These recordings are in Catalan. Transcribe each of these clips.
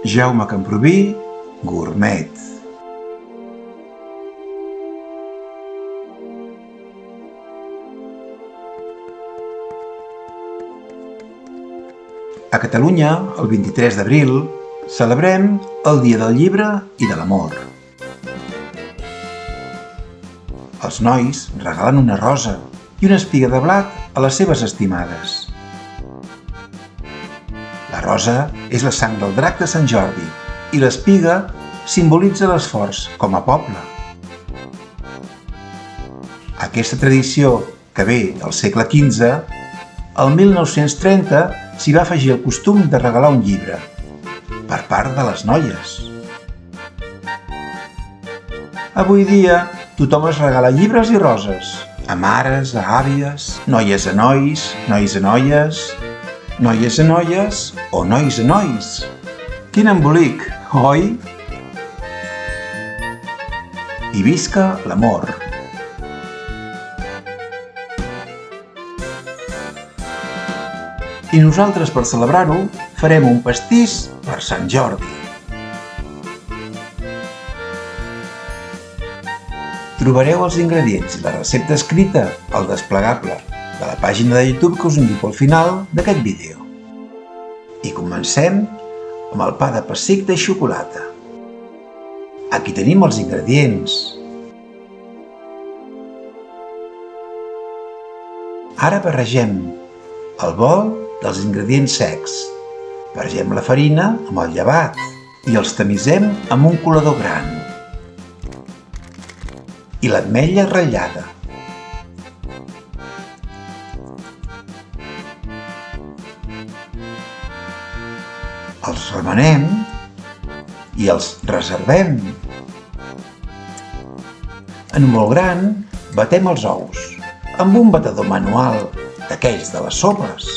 Jaume Camprubí, Gourmet. A Catalunya, el 23 d'abril, celebrem el Dia del Llibre i de l'Amor. Els nois regalen una rosa i una espiga de blat a les seves estimades. La rosa és la sang del drac de Sant Jordi i l'espiga simbolitza l'esforç com a poble. Aquesta tradició, que ve del segle XV, el 1930 s'hi va afegir el costum de regalar un llibre, per part de les noies. Avui dia, tothom es regala llibres i roses, a mares, a àvies, noies a nois, nois a noies, noies a noies o nois a nois. Quin embolic, oi? I visca l'amor! I nosaltres, per celebrar-ho, farem un pastís per Sant Jordi. Trobareu els ingredients i la recepta escrita al desplegable de la pàgina de YouTube que us indico al final d'aquest vídeo. I comencem amb el pa de pessic de xocolata. Aquí tenim els ingredients. Ara barregem el bol dels ingredients secs. Barregem la farina amb el llevat i els tamisem amb un colador gran. I l'ametlla ratllada. Els remenem i els reservem. En un bol gran batem els ous amb un batedor manual d'aquells de les sopes.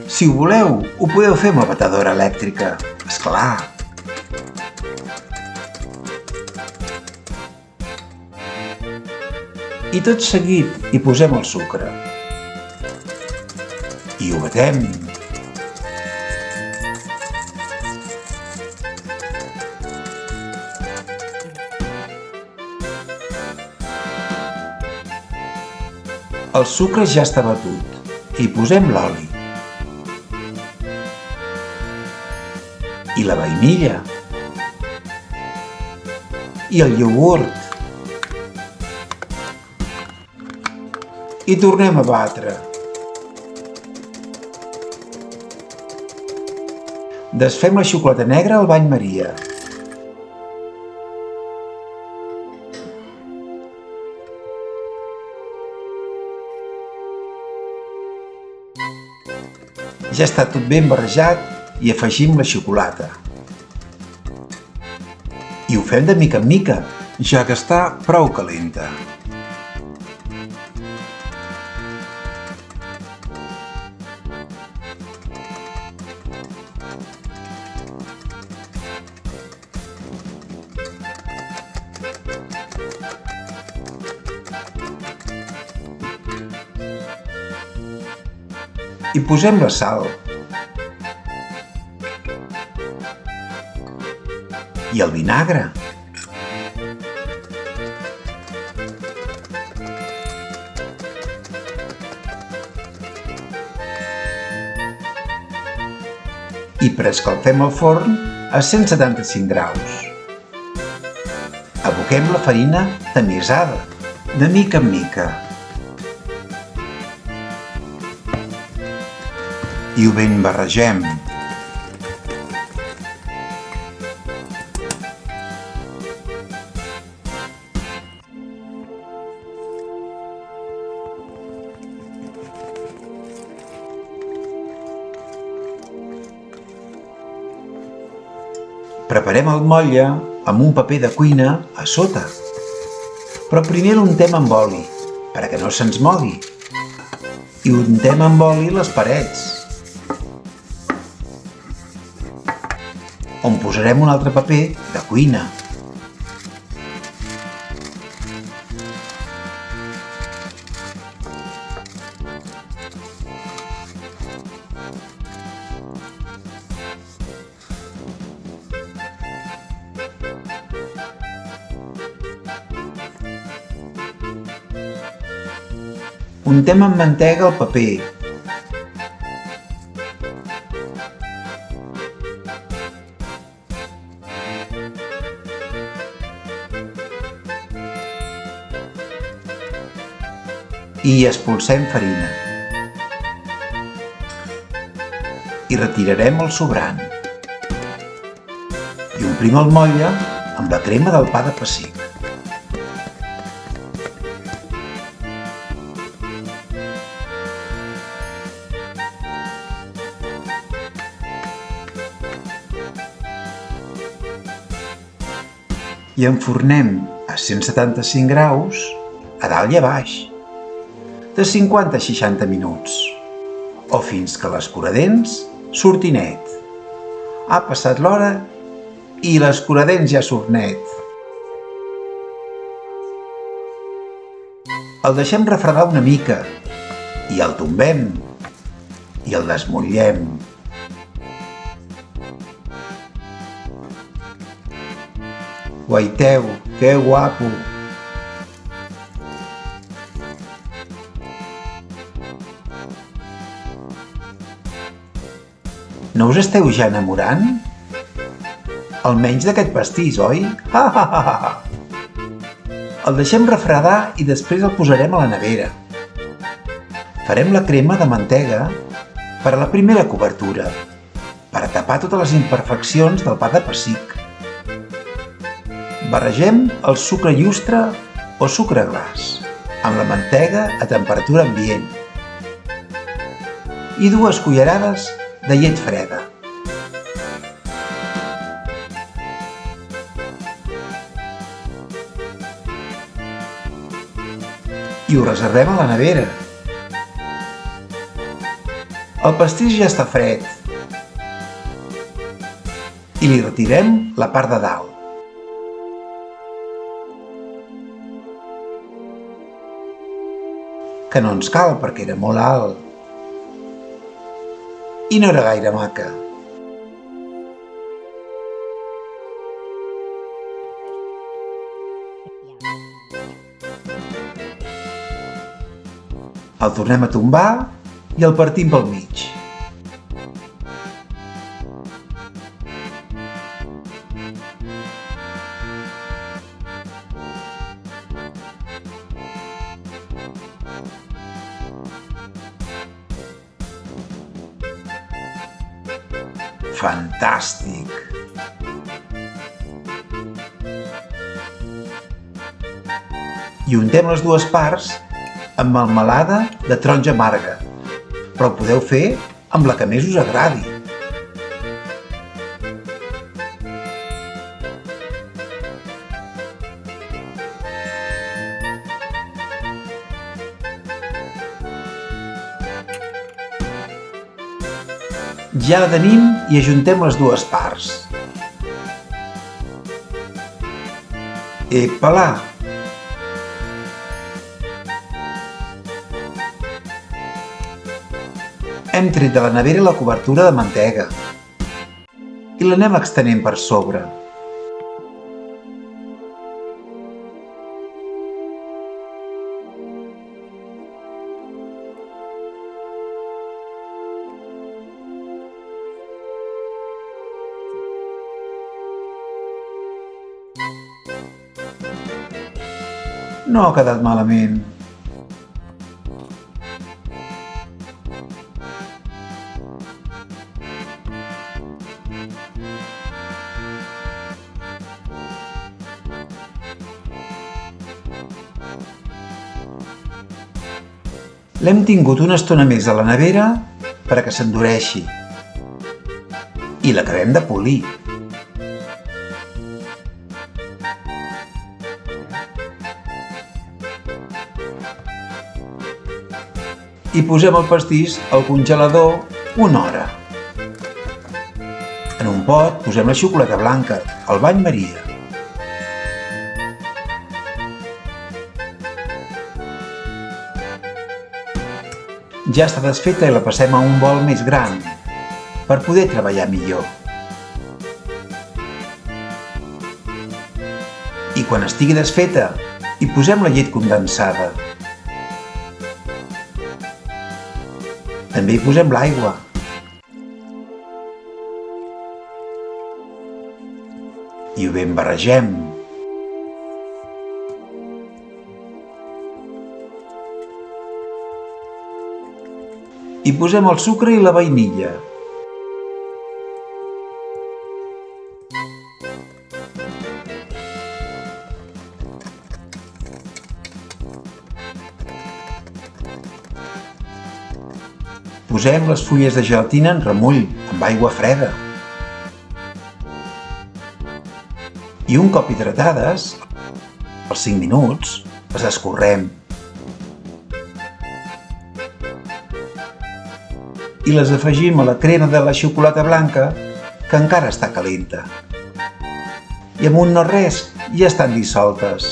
Si ho voleu, ho podeu fer amb la batedora elèctrica, esclar. I tot seguit hi posem el sucre. I ho batem. El sucre ja està batut. Hi posem l'oli. I la vainilla. I el iogurt. I tornem a batre. Desfem la xocolata negra al bany Maria. Ja està tot ben barrejat i afegim la xocolata. I ho fem de mica en mica, ja que està prou calenta. I posem la sal. I el vinagre. I preescalfem el forn a 175 graus. Aboquem la farina tamisada, de mica en mica. I ho ben barregem. Preparem el motlle amb un paper de cuina a sota. Però primer l'untem amb oli, perquè no se'ns mogui. I untem amb oli les parets, on posarem un altre paper de cuina. Untem amb mantega el paper. I espolsem farina. I retirarem el sobrant. I omplim el motlle amb la crema del pa de pessic. I enfornem a 175 graus, a dalt i a baix, de 50 a 60 minuts, o fins que l'escuradents surti net. Ha passat l'hora i l'escuradents ja surt net. El deixem refredar una mica i el tombem i el desmotllem. Guaiteu, que guapo! No us esteu ja enamorant? Almenys d'aquest pastís, oi? El deixem refredar i després el posarem a la nevera. Farem la crema de mantega per a la primera cobertura, per a tapar totes les imperfeccions del pa de pessic. Barregem el sucre llustre o sucre glaç amb la mantega a temperatura ambient i 2 cullerades de llet freda. I ho reservem a la nevera. El pastís ja està fred i li retirem la part de dalt. Que no ens cal perquè era molt alt i no era gaire maca. El tornem a tombar i el partim pel mig. Fantàstic! I untem les 2 parts amb melmelada de taronja amarga, però ho podeu fer amb la que més us agradi. Ja la tenim i ajuntem les 2 parts. Epa-la! Hem tret de la nevera la cobertura de mantega i l'anem extenent per sobre. No ha quedat malament. L'hem tingut una estona més a la nevera per a que s'endureixi i l'acabem de polir. I posem el pastís al congelador una hora. En un pot posem la xocolata blanca, el bany Maria. Ja està desfeta i la passem a un bol més gran per poder treballar millor. I quan estigui desfeta, hi posem la llet condensada. També hi posem l'aigua. I ho ben barregem. Hi posem el sucre i la vainilla. Posem les fulles de gelatina en remull, amb aigua freda. I un cop hidratades, als 5 minuts, les escorrem. I les afegim a la crema de la xocolata blanca, que encara està calenta. I amb un no res ja estan dissoltes.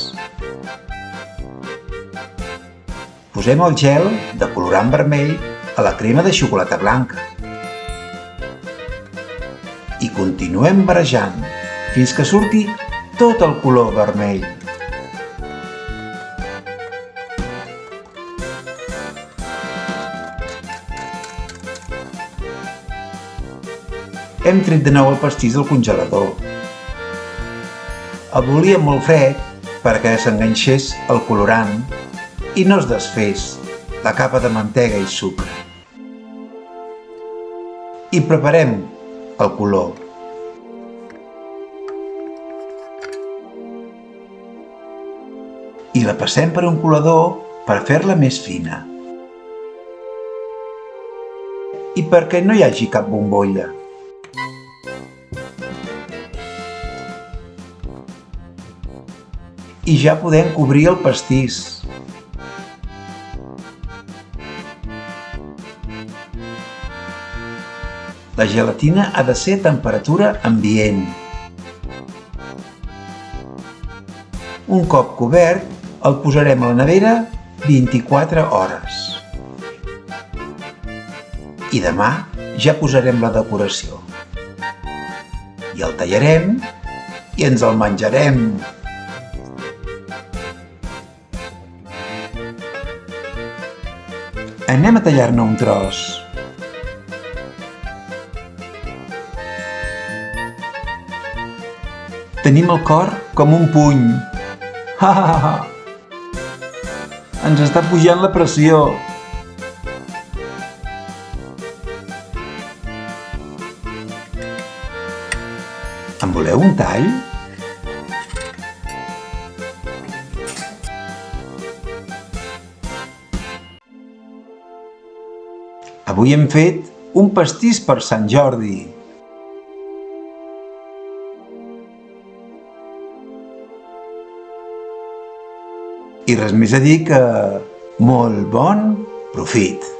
Posem el gel de colorant vermell a la crema de xocolata blanca. I continuem barrejant fins que surti tot el color vermell. Hem tret de nou el pastís del congelador. El volíem molt fred perquè s'enganxés el colorant i no es desfés la capa de mantega i sucre. I preparem el color. I la passem per un colador per fer-la més fina. I perquè no hi hagi cap bombolla. I ja podem cobrir el pastís. La gelatina ha de ser a temperatura ambient. Un cop cobert, el posarem a la nevera 24 hores. I demà ja posarem la decoració. I el tallarem i ens el menjarem. Anem a tallar-ne un tros. Tenim el cor com un puny. Ha, ha, ha. Ens està pujant la pressió. En voleu un tall? Avui hem fet un pastís per Sant Jordi. I res més a dir que molt bon profit!